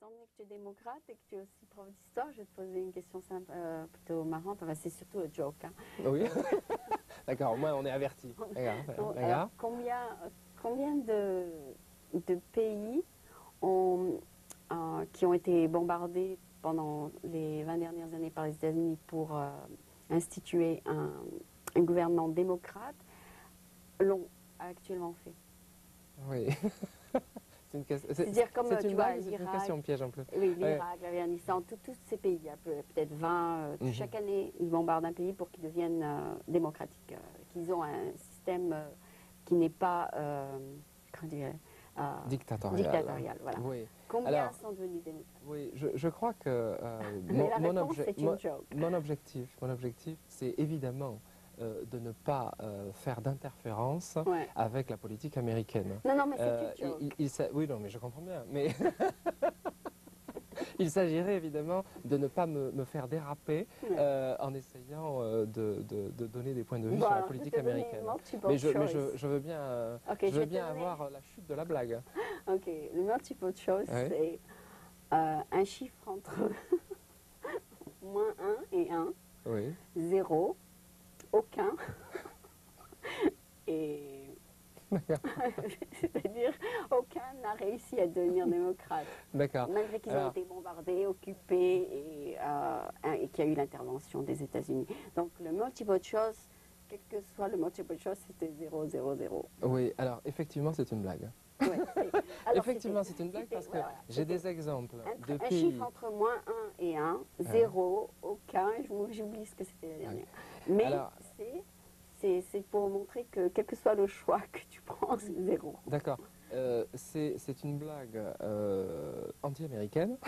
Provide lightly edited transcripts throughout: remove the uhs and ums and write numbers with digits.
étant donné que tu es démocrate et que tu es aussi prof d'histoire, je vais te poser une question simple, plutôt marrante. Enfin, c'est surtout un joke. Hein. Oui. D'accord, au moins on est averti. Alors, combien de pays qui ont été bombardés pendant les 20 dernières années par les États-Unis pour instituer un gouvernement démocrate l'ont actuellement fait? Oui. C'est-à-dire comme tu vois, c'est une question piège un peu. Oui, l'Irak, l'Afghanistan, tous ces pays, il y a peut-être 20, chaque année, ils bombardent un pays pour qu'ils deviennent démocratiques, qu'ils ont un système qui n'est pas dictatorial. Voilà. Oui. Combien sont devenus démocrates? Oui, je crois que mon objectif, c'est évidemment de ne pas faire d'interférence avec la politique américaine. Non, mais c'est une joke. Oui, non, mais je comprends bien. Mais il s'agirait évidemment de ne pas me faire déraper en essayant de donner des points de vue sur la politique américaine. Mais je veux bien, avoir la chute de la blague. Ok, le multiple choice, c'est un chiffre entre moins 1 et 1, 0, aucun, et... C'est-à-dire, aucun n'a réussi à devenir démocrate. D'accord. Malgré qu'ils ont été bombardés, occupés et qu'il y a eu l'intervention des États-Unis. Donc le multiple choice, quel que soit le multiple choice, c'était 0, 0, 0. Oui, alors effectivement, c'est une blague. Effectivement, c'est une blague parce que j'ai des exemples de pays... Un chiffre entre moins 1 et 1, 0, aucun, j'oublie ce que c'était la dernière. Mais alors, c'est pour montrer que quel que soit le choix que tu prends, c'est 0. D'accord. C'est une blague anti-américaine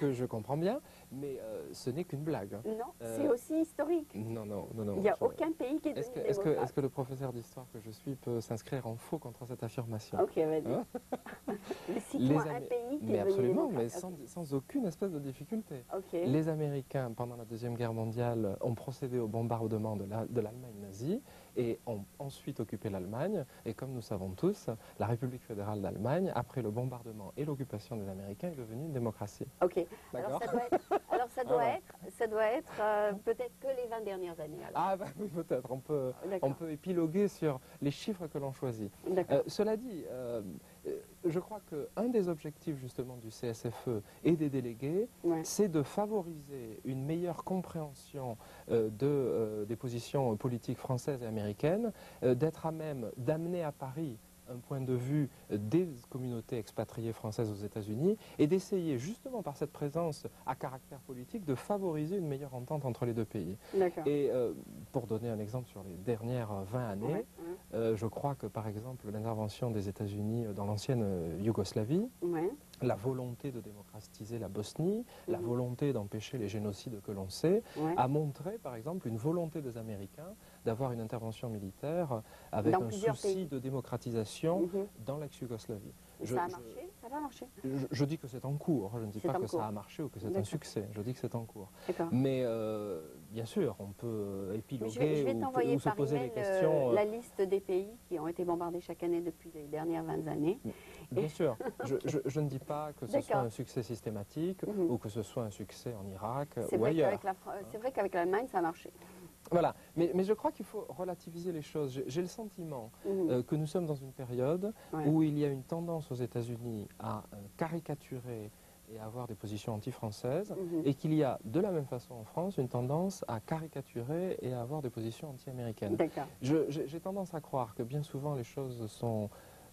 que je comprends bien, mais ce n'est qu'une blague. Non, c'est aussi historique. Non. Il n'y a aucun pays qui est devenu démocrate. Est-ce que le professeur d'histoire que je suis peut s'inscrire en faux contre cette affirmation? Ok, vas-y. Mais cite-moi un pays qui est devenu démocrate. Mais sans aucune espèce de difficulté. Okay. Les Américains, pendant la Deuxième Guerre mondiale, ont procédé au bombardement de l'Allemagne nazie et ont ensuite occupé l'Allemagne. Et comme nous savons tous, la République fédérale d'Allemagne, après le bombardement et l'occupation des Américains, est devenue une démocratie. Ok. Alors ça doit être peut-être que les 20 dernières années. Alors. Ah bah oui, peut-être. On peut épiloguer sur les chiffres que l'on choisit. Cela dit, je crois qu'un des objectifs justement du CSFE et des délégués, c'est de favoriser une meilleure compréhension des positions politiques françaises et américaines, d'être à même d'amener à Paris un point de vue des communautés expatriées françaises aux États-Unis et d'essayer justement par cette présence à caractère politique de favoriser une meilleure entente entre les deux pays. Et pour donner un exemple sur les dernières 20 années, je crois que par exemple l'intervention des États-Unis dans l'ancienne Yougoslavie, la volonté de démocratiser la Bosnie, la volonté d'empêcher les génocides que l'on sait, a montré par exemple une volonté des Américains d'avoir une intervention militaire avec un souci de démocratisation dans l'ex-Yougoslavie. Ça a marché? Ça va marcher? Je dis que c'est en cours, je ne dis pas que ça a marché ou que c'est un succès, je dis que c'est en cours. Mais bien sûr, on peut épiloguer ou se poser des questions. La liste des pays qui ont été bombardés chaque année depuis les dernières 20 années. Bien sûr, je ne dis pas que ce soit un succès systématique ou que ce soit un succès en Irak ou ailleurs. C'est vrai qu'avec l'Allemagne, ça a marché. Voilà, mais je crois qu'il faut relativiser les choses. J'ai le sentiment que nous sommes dans une période où il y a une tendance aux États-Unis à caricaturer et à avoir des positions anti-françaises, et qu'il y a de la même façon en France une tendance à caricaturer et à avoir des positions anti-américaines. J'ai tendance à croire que bien souvent les choses sont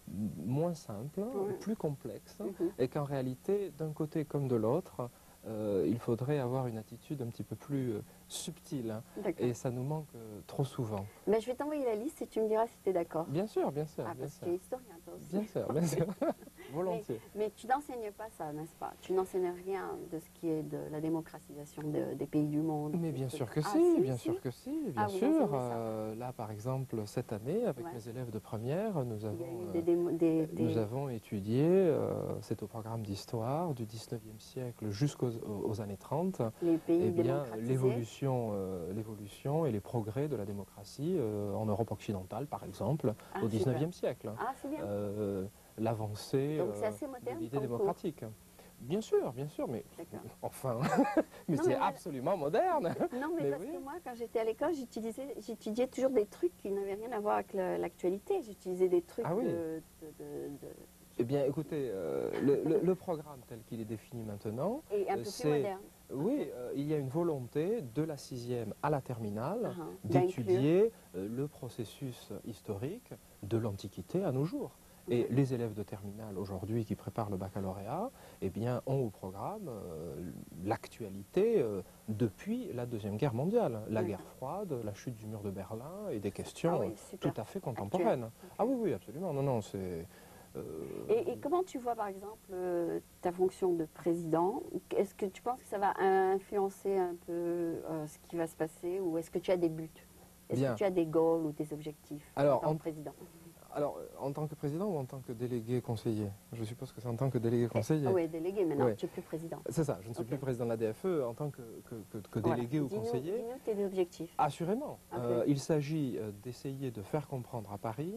moins simples, plus complexes, et qu'en réalité, d'un côté comme de l'autre, il faudrait avoir une attitude un petit peu plus subtile, et ça nous manque trop souvent. Mais je vais t'envoyer la liste et tu me diras si tu es d'accord. Bien sûr, bien sûr. Parce que tu es historien, toi aussi. Bien sûr, bien sûr. Volontiers. Mais tu n'enseignes pas ça, n'est-ce pas? Tu n'enseignes rien de ce qui est de la démocratisation des pays du monde. Mais bien sûr que si, bien sûr que si, bien sûr. Là, par exemple, cette année, avec mes élèves de première, nous avons étudié, c'est au programme d'histoire, du 19e siècle jusqu'aux années 30, les pays l'évolution et les progrès de la démocratie en Europe occidentale, par exemple, au 19e siècle. Ah, c'est bien. L'avancée de l'idée démocratique. Bien sûr, mais enfin, mais c'est absolument moderne. Non, mais parce que moi, quand j'étais à l'école, j'étudiais toujours des trucs qui n'avaient rien à voir avec l'actualité. J'utilisais des trucs Eh bien, écoutez, le programme tel qu'il est défini maintenant, et un peu plus moderne. Oui, il y a une volonté de la 6e à la terminale d'étudier le processus historique de l'Antiquité à nos jours. Et les élèves de terminale aujourd'hui qui préparent le baccalauréat, eh bien, ont au programme l'actualité depuis la Deuxième Guerre mondiale, la guerre froide, la chute du mur de Berlin et des questions tout à fait contemporaines. Ah oui, oui, absolument. Non, non, c'est... Et comment tu vois, par exemple, ta fonction de président? Est-ce que tu penses que ça va influencer un peu ce qui va se passer, ou est-ce que tu as des buts? Est-ce que tu as des goals ou des objectifs en tant que président? Alors, en tant que président ou en tant que délégué conseiller? Je suppose que c'est en tant que délégué conseiller. Oui, délégué, maintenant tu n'es plus président. C'est ça, je ne suis plus président de la DFE en tant que délégué ou conseiller. Dis-nous tes objectifs. Assurément. Il s'agit d'essayer de faire comprendre à Paris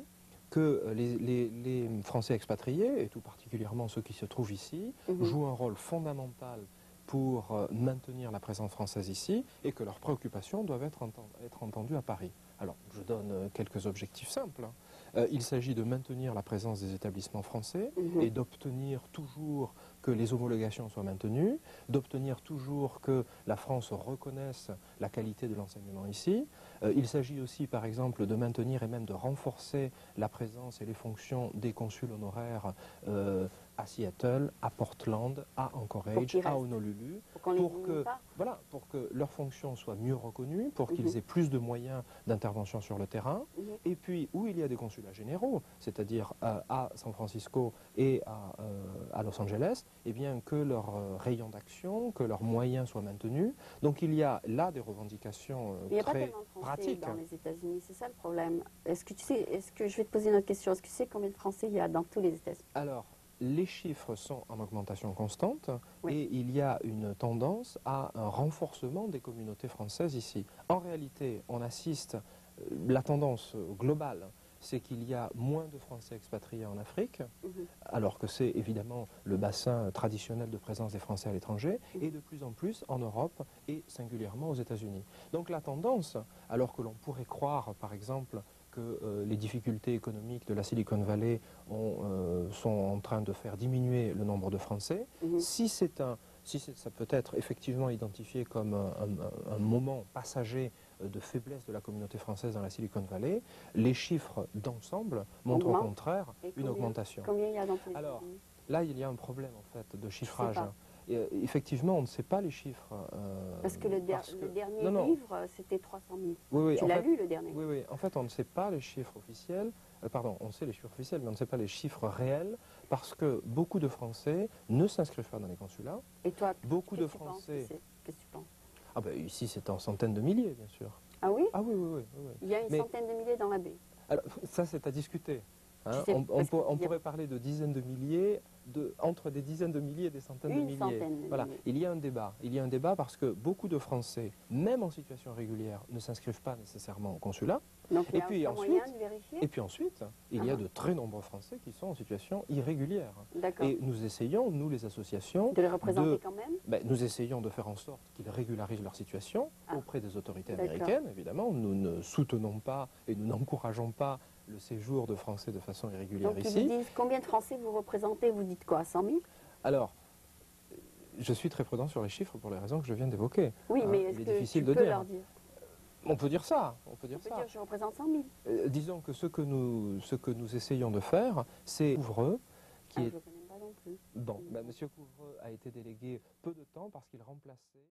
que les Français expatriés, et tout particulièrement ceux qui se trouvent ici, jouent un rôle fondamental pour maintenir la présence française ici, et que leurs préoccupations doivent être entendues à Paris. Alors, je donne quelques objectifs simples. Il s'agit de maintenir la présence des établissements français et d'obtenir toujours que les homologations soient maintenues, d'obtenir toujours que la France reconnaisse la qualité de l'enseignement ici. Il s'agit aussi, par exemple, de maintenir et même de renforcer la présence et les fonctions des consuls honoraires à Seattle, à Portland, à Anchorage, à Honolulu, pour que leurs fonctions soient mieux reconnues, pour qu'ils aient plus de moyens d'intervention sur le terrain. Et puis, où il y a des consulats généraux, c'est-à-dire à San Francisco et à Los Angeles, eh bien que leur rayon d'action, que leurs moyens soient maintenus. Donc il y a là des revendications très pratiques. Il n'y a pas tellement de Français dans les États-Unis, c'est ça le problème. Est-ce que tu sais, je vais te poser une autre question, est-ce que tu sais combien de Français il y a dans tous les États-Unis? Alors, les chiffres sont en augmentation constante et il y a une tendance à un renforcement des communautés françaises ici. En réalité, on assiste, la tendance globale, c'est qu'il y a moins de Français expatriés en Afrique, alors que c'est évidemment le bassin traditionnel de présence des Français à l'étranger, et de plus en plus en Europe et singulièrement aux États-Unis. Donc la tendance, alors que l'on pourrait croire par exemple que les difficultés économiques de la Silicon Valley sont en train de faire diminuer le nombre de Français, si ça peut être effectivement identifié comme un moment passager de faiblesse de la communauté française dans la Silicon Valley, les chiffres d'ensemble montrent au contraire une augmentation. Combien il y a dans tous les Alors, là, il y a un problème en fait de chiffrage. Effectivement, on ne sait pas les chiffres. Parce que le dernier livre, c'était 300 000. Oui, tu l'as lu, le dernier? Oui, oui. En fait, on ne sait pas les chiffres officiels. Pardon, on sait les chiffres officiels, mais on ne sait pas les chiffres réels, parce que beaucoup de Français ne s'inscrivent pas dans les consulats. Et toi, beaucoup de Français. Qu'est-ce que tu penses? Ah ben, ici, c'est en centaines de milliers, bien sûr. Ah oui? Ah oui, oui, oui. Il y a une centaine de milliers dans la baie. Alors, ça, c'est à discuter. Hein. On pourrait parler de dizaines de milliers, entre des dizaines de milliers et des centaines de milliers. Voilà. Il y a un débat. Il y a un débat parce que beaucoup de Français, même en situation régulière, ne s'inscrivent pas nécessairement au consulat. Donc, il y a un moyen de vérifier. Et puis ensuite, il y a de très nombreux Français qui sont en situation irrégulière. Et nous essayons, nous les associations, de les représenter quand même. Nous essayons de faire en sorte qu'ils régularisent leur situation auprès des autorités américaines, évidemment. Nous ne soutenons pas et nous n'encourageons pas le séjour de Français de façon irrégulière ici. Vous dites combien de Français vous représentez? Vous dites quoi, 100 000? Alors, je suis très prudent sur les chiffres pour les raisons que je viens d'évoquer. Oui, mais est-ce que tu peux leur dire? On peut dire ça. On peut dire je représente 100 000. Disons que ce que nous essayons de faire, c'est Couvreux, qui est... Je ne connais pas non plus. Bon, Monsieur Couvreux a été délégué peu de temps parce qu'il remplaçait...